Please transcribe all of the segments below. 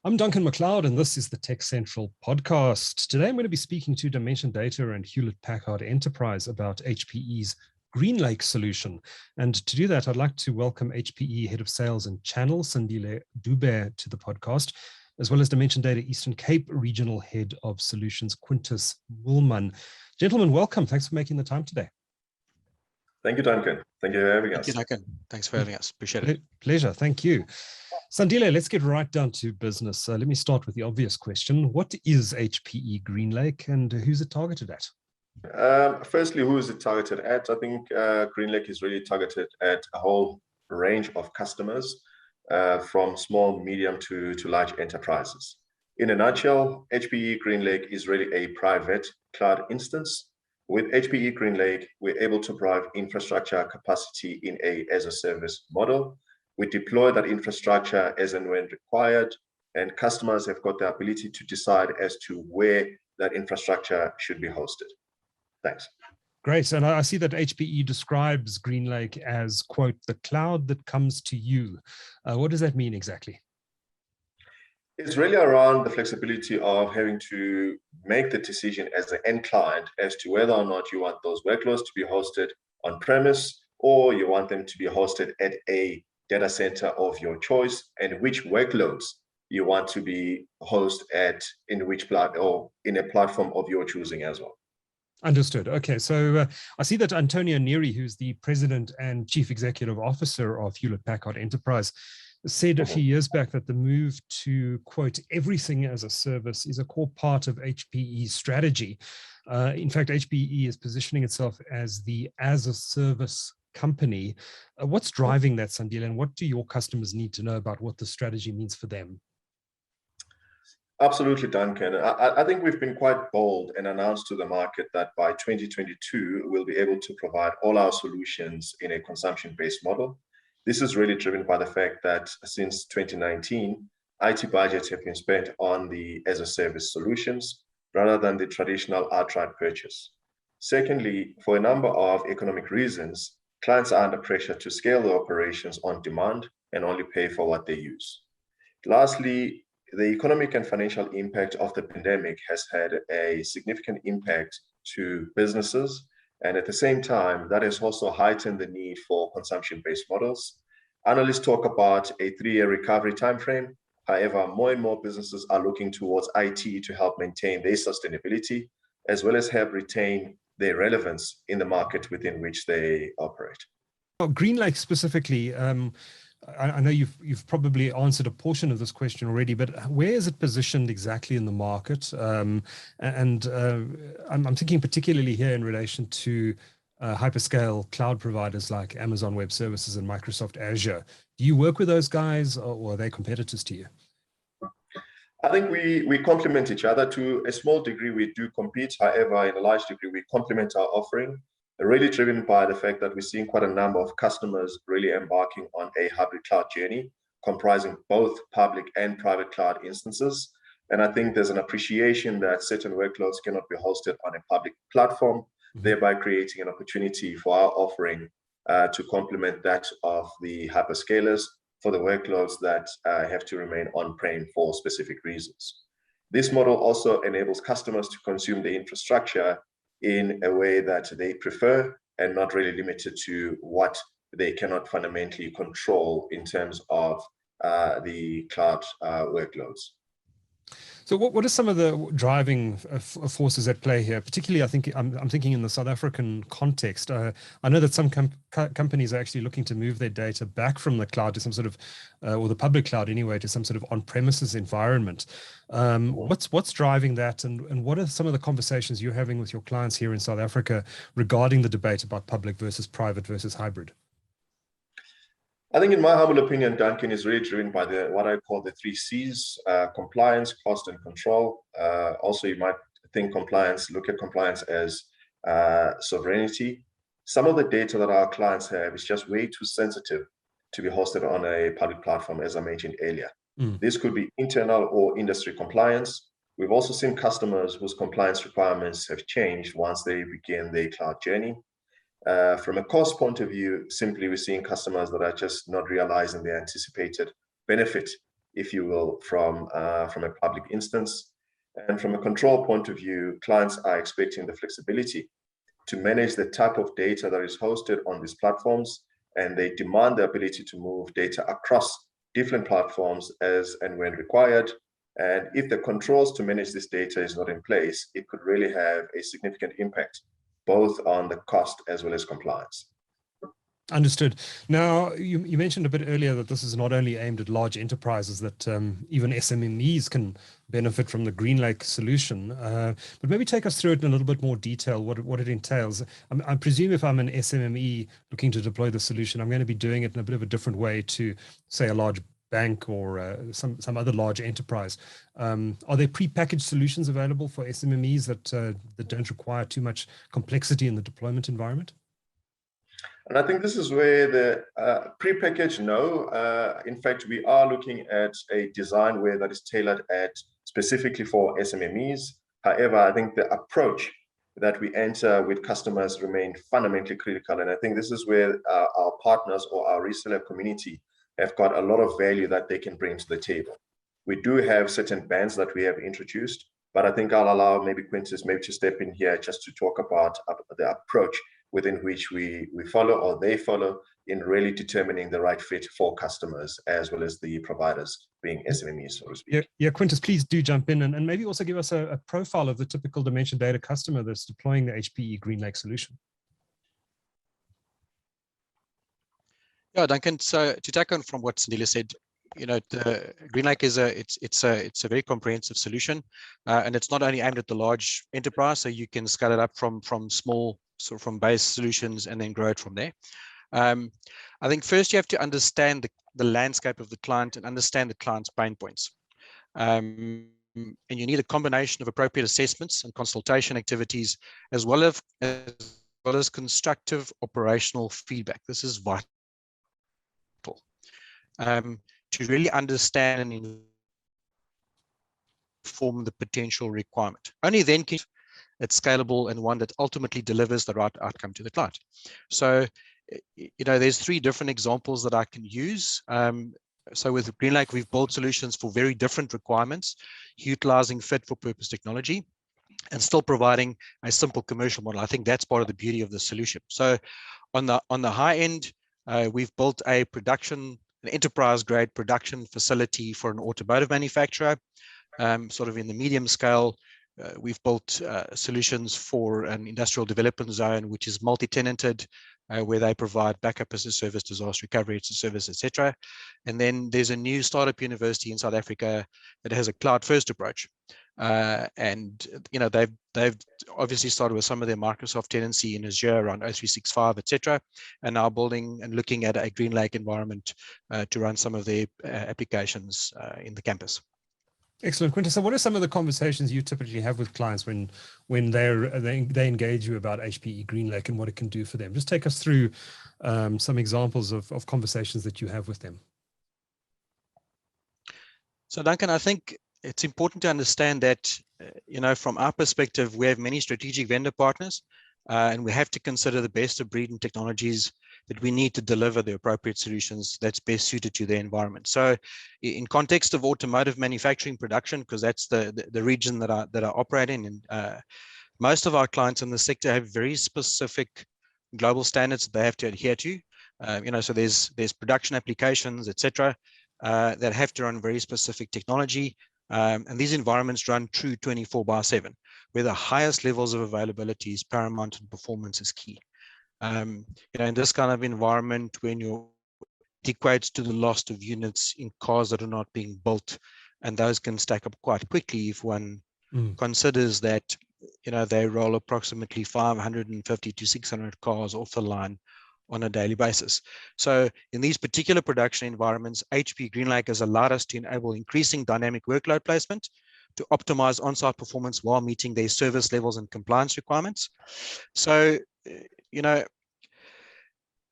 I'm Duncan McLeod, and this is the Tech Central podcast. Today, I'm going to be speaking to Dimension Data and Hewlett Packard Enterprise about HPE's GreenLake solution. And to do that, I'd like to welcome HPE Head of Sales and Channel, Sandile Dube, to the podcast, as well as Dimension Data Eastern Cape Regional Head of Solutions, Quintus Moolman. Gentlemen, welcome. Thanks for making the time today. Thank you, Duncan. Thank you for having us. Thank you, Duncan. Thanks for having us. Appreciate it. Pleasure. Thank you. Sandile, let's get right down to business. Let me start with the obvious question. What is HPE GreenLake and who's it targeted at? Firstly, who is it targeted at? I think GreenLake is really targeted at a whole range of customers, from small, medium to large enterprises. In a nutshell, HPE GreenLake is really a private cloud instance. With HPE GreenLake, we're able to provide infrastructure capacity in a as-a-service model. We deploy that infrastructure as and when required, and customers have got the ability to decide as to where that infrastructure should be hosted. Thanks. Great. And I see that HPE describes GreenLake as, quote, the cloud that comes to you. What does that mean exactly? It's really around the flexibility of having to make the decision as an end client as to whether or not you want those workloads to be hosted on premise or you want them to be hosted at a data center of your choice, and which workloads you want to be hosted at in which or in a platform of your choosing as well. Understood. Okay, so I see that Antonio Neri, who's the President and Chief Executive Officer of Hewlett Packard Enterprise, said a few years back that the move to, quote, everything as a service is a core part of HPE's strategy. In fact, HPE is positioning itself as the as-a-service company. What's driving that, Sandile, and what do your customers need to know about what the strategy means for them? Absolutely, Duncan. I think we've been quite bold and announced to the market that by 2022, we'll be able to provide all our solutions in a consumption-based model. This is really driven by the fact that since 2019, IT budgets have been spent on the as-a-service solutions rather than the traditional outright purchase. Secondly, for a number of economic reasons, clients are under pressure to scale their operations on demand and only pay for what they use. Lastly, the economic and financial impact of the pandemic has had a significant impact to businesses. And at the same time, that has also heightened the need for consumption-based models. Analysts talk about a 3-year recovery timeframe. However, more and more businesses are looking towards IT to help maintain their sustainability, as well as help retain their relevance in the market within which they operate. Oh, GreenLake specifically, I know you've probably answered a portion of this question already, but where is it positioned exactly in the market? I'm thinking particularly here in relation to hyperscale cloud providers like Amazon Web Services and Microsoft Azure. Do you work with those guys, or are they competitors to you? I think we complement each other. To a small degree, we do compete. However, in a large degree, we complement our offering, really driven by the fact that we're seeing quite a number of customers really embarking on a hybrid cloud journey, comprising both public and private cloud instances. And I think there's an appreciation that certain workloads cannot be hosted on a public platform, thereby creating an opportunity for our offering to complement that of the hyperscalers for the workloads that have to remain on-prem for specific reasons. This model also enables customers to consume the infrastructure in a way that they prefer and not really limited to what they cannot fundamentally control in terms of the cloud workloads. So what are some of the driving forces at play here? Particularly, I'm thinking in the South African context. I know that some companies are actually looking to move their data back from the cloud to some sort of, or the public cloud anyway, to some sort of on-premises environment. What's driving that, and what are some of the conversations you're having with your clients here in South Africa regarding the debate about public versus private versus hybrid? I think in my humble opinion, Duncan, is really driven by what I call the 3 C's, compliance, cost, and control. Also, you might look at compliance as sovereignty. Some of the data that our clients have is just way too sensitive to be hosted on a public platform, as I mentioned earlier. This could be internal or industry compliance. We've also seen customers whose compliance requirements have changed once they begin their cloud journey. From a cost point of view, simply we're seeing customers that are just not realizing the anticipated benefit if you will, from a public instance. And from a control point of view, clients are expecting the flexibility to manage the type of data that is hosted on these platforms, and they demand the ability to move data across different platforms as and when required. And if the controls to manage this data is not in place, it could really have a significant impact, both on the cost as well as compliance. Understood. Now, you mentioned a bit earlier that this is not only aimed at large enterprises, that even SMMEs can benefit from the GreenLake solution. But maybe take us through it in a little bit more detail, what it entails. I presume if I'm an SMME looking to deploy the solution, I'm going to be doing it in a bit of a different way to, say, a large bank or some other large enterprise. Are there pre-packaged solutions available for SMMEs that don't require too much complexity in the deployment environment? And I think this is where the pre-packaged, no. In fact, we are looking at a design where that is tailored specifically for SMMEs. However, I think the approach that we enter with customers remain fundamentally critical. And I think this is where our partners or our reseller community have got a lot of value that they can bring to the table. We do have certain bands that we have introduced, but I think I'll allow maybe Quintus to step in here just to talk about the approach within which we follow or they follow in really determining the right fit for customers as well as the providers being SMMEs, so to speak. Yeah, Quintus, please do jump in and maybe also give us a profile of the typical Dimension Data customer that's deploying the HPE GreenLake solution. Yeah, Duncan. So to take on from what Sandile said, the GreenLake is it's a very comprehensive solution, and it's not only aimed at the large enterprise, so you can scale it up from small, so from base solutions and then grow it from there. I think first you have to understand the landscape of the client and understand the client's pain points. And you need a combination of appropriate assessments and consultation activities, as well as constructive operational feedback. This is vital. To really understand and inform the potential requirement. Only then can it's scalable and one that ultimately delivers the right outcome to the client. So, there's three different examples that I can use. So with GreenLake, we've built solutions for very different requirements, utilizing fit for purpose technology and still providing a simple commercial model. I think that's part of the beauty of the solution. So on the high end, we've built an enterprise-grade production facility for an automotive manufacturer. Sort of in the medium scale, we've built solutions for an industrial development zone, which is multi-tenanted, where they provide backup as a service, disaster recovery as a service, etc. And then there's a new startup university in South Africa that has a cloud-first approach. And they've obviously started with some of their Microsoft tenancy in Azure around O365, etc., and now building and looking at a GreenLake environment to run some of their applications in the campus. Excellent, Quintus. So what are some of the conversations you typically have with clients when they engage you about HPE GreenLake and what it can do for them? Just take us through some examples of conversations that you have with them. So Duncan, I think it's important to understand that, from our perspective, we have many strategic vendor partners, and we have to consider the best of breed and technologies that we need to deliver the appropriate solutions that's best suited to their environment. So in context of automotive manufacturing production, because that's the region that I operate in, and most of our clients in the sector have very specific global standards that they have to adhere to. So there's production applications, etc., that have to run very specific technology. And these environments run true 24/7, where the highest levels of availability is paramount and performance is key. In this kind of environment, when it equates to the loss of units in cars that are not being built, and those can stack up quite quickly if one considers that, they roll approximately 550 to 600 cars off the line on a daily basis. So in these particular production environments, HPE GreenLake has allowed us to enable increasing dynamic workload placement to optimize on-site performance while meeting their service levels and compliance requirements. So,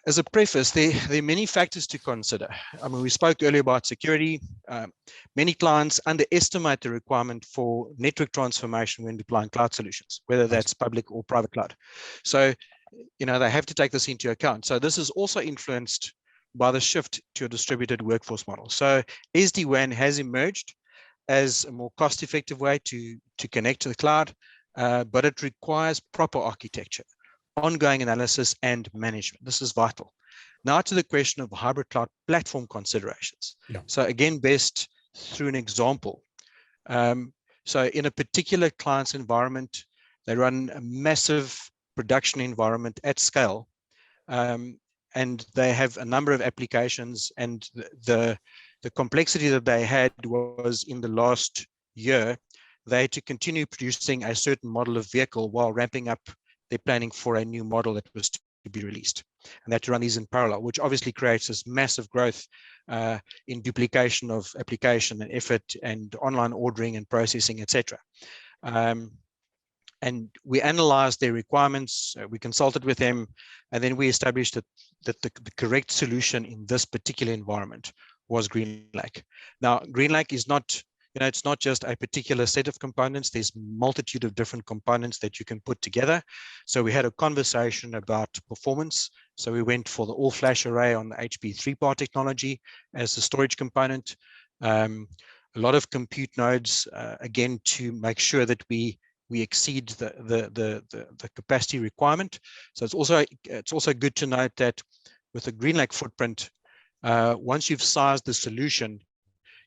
as a preface, there are many factors to consider. I mean, we spoke earlier about security. Many clients underestimate the requirement for network transformation when deploying cloud solutions, whether that's public or private cloud. So, they have to take this into account. So this is also influenced by the shift to a distributed workforce model. So SD-WAN has emerged as a more cost-effective way to connect to the cloud, but it requires proper architecture, ongoing analysis, and management. This is vital. Now to the question of hybrid cloud platform considerations. Yeah. So again, best through an example. So in a particular client's environment, they run a massive production environment at scale, and they have a number of applications, and the complexity that they had was in the last year, they had to continue producing a certain model of vehicle while ramping up their planning for a new model that was to be released. And they had to run these in parallel, which obviously creates this massive growth in duplication of application and effort and online ordering and processing, etc. And we analyzed their requirements, we consulted with them, and then we established that the correct solution in this particular environment was GreenLake. Now, GreenLake is not, it's not just a particular set of components. There's a multitude of different components that you can put together. So we had a conversation about performance. So we went for the all-flash array on the HPE 3-part technology as the storage component. A lot of compute nodes, again, to make sure that we exceed the capacity requirement. So it's also good to note that with the GreenLake footprint, once you've sized the solution,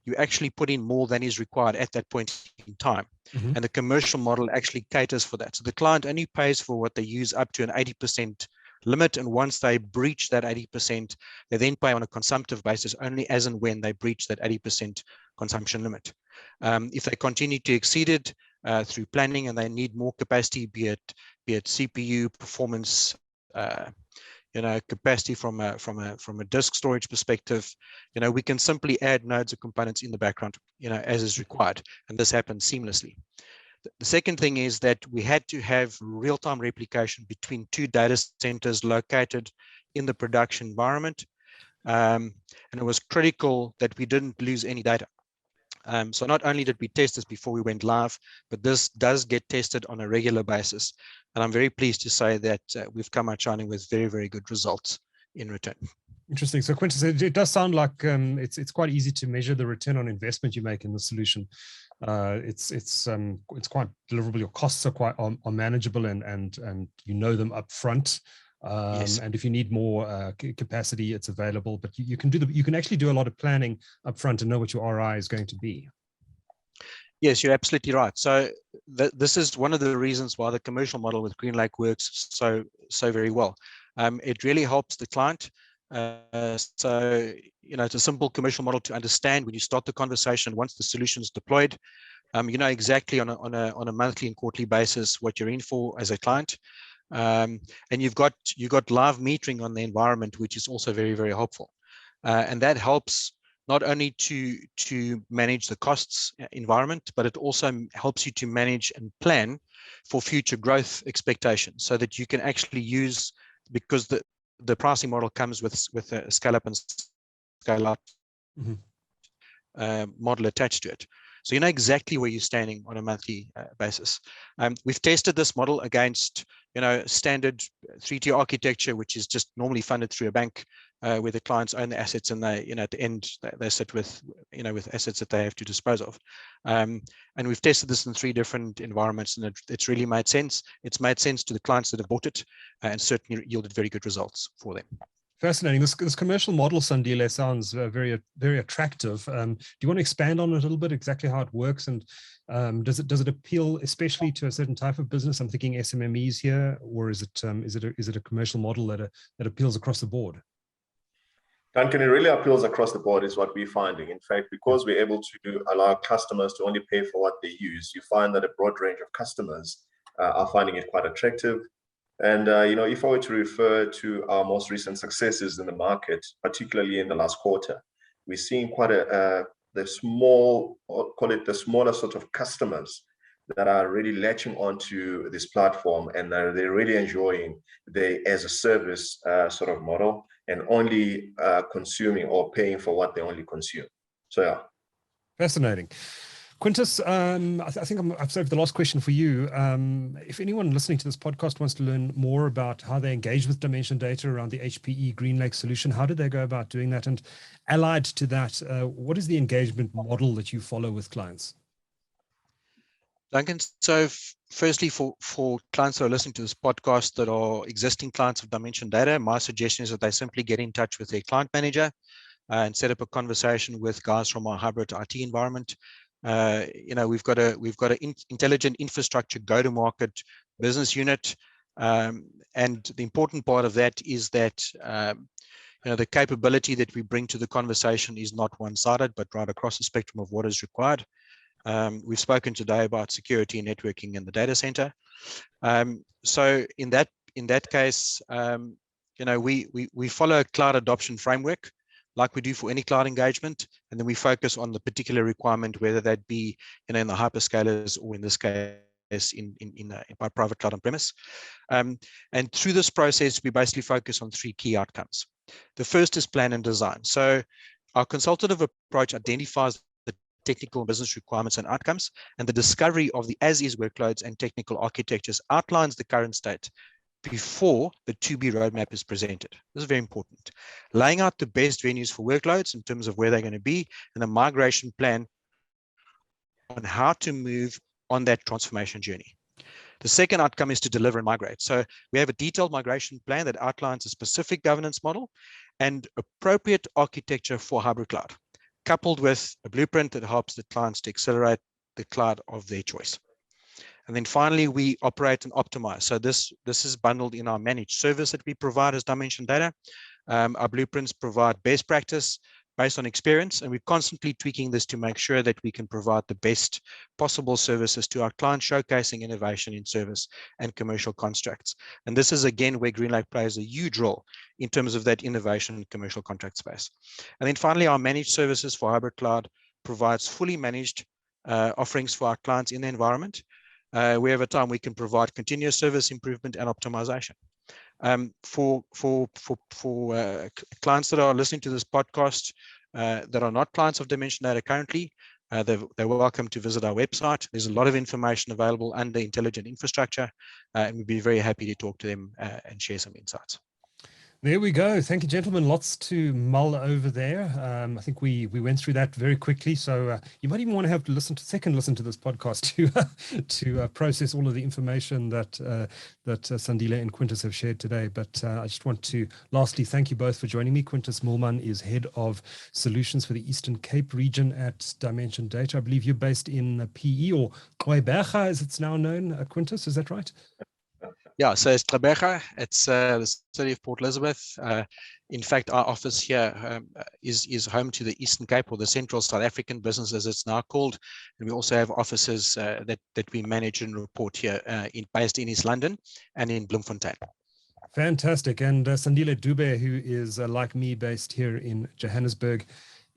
you actually put in more than is required at that point in time. Mm-hmm. And the commercial model actually caters for that. So the client only pays for what they use up to an 80% limit. And once they breach that 80%, they then pay on a consumptive basis only as and when they breach that 80% consumption limit. If they continue to exceed it through planning and they need more capacity, be it CPU performance, capacity from a disk storage perspective, we can simply add nodes or components in the background, as is required, and this happens seamlessly. The second thing is that we had to have real-time replication between two data centers located in the production environment, and it was critical that we didn't lose any data. So not only did we test this before we went live, but this does get tested on a regular basis. And I'm very pleased to say that we've come out shining with very, very good results in return. Interesting. So Quintus, it does sound like it's quite easy to measure the return on investment you make in the solution. It's quite deliverable. Your costs are manageable and you know them up front. Yes. And if you need more capacity, it's available. But you can actually do a lot of planning up front and know what your ROI is going to be. Yes, you're absolutely right. So this is one of the reasons why the commercial model with GreenLake works so very well. It really helps the client. So it's a simple commercial model to understand when you start the conversation. Once the solution is deployed, you know exactly on a monthly and quarterly basis what you're in for as a client. And you've got live metering on the environment, which is also very, very helpful. And that helps not only to manage the costs environment, but it also helps you to manage and plan for future growth expectations so that you can actually use, because the pricing model comes with a scale up and scale up model attached to it. So you know exactly where you're standing on a monthly basis. We've tested this model against, standard 3-tier architecture, which is just normally funded through a bank, where the clients own the assets and they, at the end they sit with, with assets that they have to dispose of. And we've tested this in 3 different environments, and it's really made sense. It's made sense to the clients that have bought it, and certainly yielded very good results for them. Fascinating. This commercial model, Sandile, sounds very, very attractive. Do you want to expand on it a little bit, exactly how it works, and does it appeal especially to a certain type of business? I'm thinking SMMEs here, or is it a commercial model that appeals across the board? Duncan, it really appeals across the board, is what we're finding. In fact, because we're able to allow customers to only pay for what they use, you find that a broad range of customers are finding it quite attractive. And, if I were to refer to our most recent successes in the market, particularly in the last quarter, we're seeing quite the smaller sort of customers that are really latching onto this platform, and they're really enjoying the as a service sort of model, and only consuming or paying for what they only consume. So, yeah. Fascinating. Quintus, I think I've saved the last question for you. If anyone listening to this podcast wants to learn more about how they engage with Dimension Data around the HPE GreenLake solution, how do they go about doing that? And allied to that, what is the engagement model that you follow with clients? Duncan, so firstly, for clients that are listening to this podcast that are existing clients of Dimension Data, my suggestion is that they simply get in touch with their client manager and set up a conversation with guys from our hybrid IT environment. We've got an intelligent infrastructure go-to-market business unit, and the important part of that is that the capability that we bring to the conversation is not one-sided, but right across the spectrum of what is required. We've spoken today about security and networking in the data center. So in that case, we follow a cloud adoption framework like we do for any cloud engagement, and then we focus on the particular requirement, whether that be in the hyperscalers or in this case by private cloud on premise. And through this process, we basically focus on 3 key outcomes. The first is plan and design. So our consultative approach identifies the technical and business requirements and outcomes, and the discovery of the as-is workloads and technical architectures outlines the current state before the to-be roadmap is presented. This is very important. Laying out the best venues for workloads in terms of where they're going to be, and a migration plan on how to move on that transformation journey. The second outcome is to deliver and migrate. So we have a detailed migration plan that outlines a specific governance model and appropriate architecture for hybrid cloud, coupled with a blueprint that helps the clients to accelerate the cloud of their choice. And then finally, we operate and optimize. So this is bundled in our managed service that we provide as Dimension Data. Our blueprints provide best practice based on experience, and we're constantly tweaking this to make sure that we can provide the best possible services to our clients, showcasing innovation in service and commercial constructs. And this is, again, where GreenLake plays a huge role in terms of that innovation and commercial contract space. And then finally, our managed services for hybrid cloud provides fully managed offerings for our clients in the environment. Where over time we can provide continuous service improvement and optimization. For clients that are listening to this podcast that are not clients of Dimension Data currently, they're welcome to visit our website. There's a lot of information available under intelligent infrastructure, and we'd be very happy to talk to them and share some insights. There we go. Thank you, gentlemen. Lots to mull over there. I think we went through that very quickly. So you might even want to have to listen to this podcast to process all of the information that Sandile and Quintus have shared today. But I just want to lastly thank you both for joining me. Quintus Moolman is head of solutions for the Eastern Cape region at Dimension Data. I believe you're based in PE, or Gqeberha as it's now known. Quintus, is that right? Yeah, so it's Gqeberha. It's the city of Port Elizabeth. In fact, our office here is home to the Eastern Cape, or the Central South African business, as it's now called. And we also have offices that we manage and report here, based in East London and in Bloemfontein. Fantastic. And Sandile Dube, who is like me, based here in Johannesburg,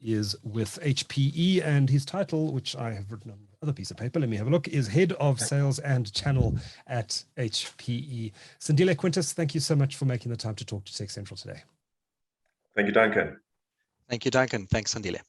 is with HPE, and his title, which I have written on another piece of paper, let me have a look, is Head of Sales and Channel at HPE. Sandile, Quintus, thank you so much for making the time to talk to Tech Central today. Thank you, Duncan. Thank you, Duncan. Thanks, Sandile.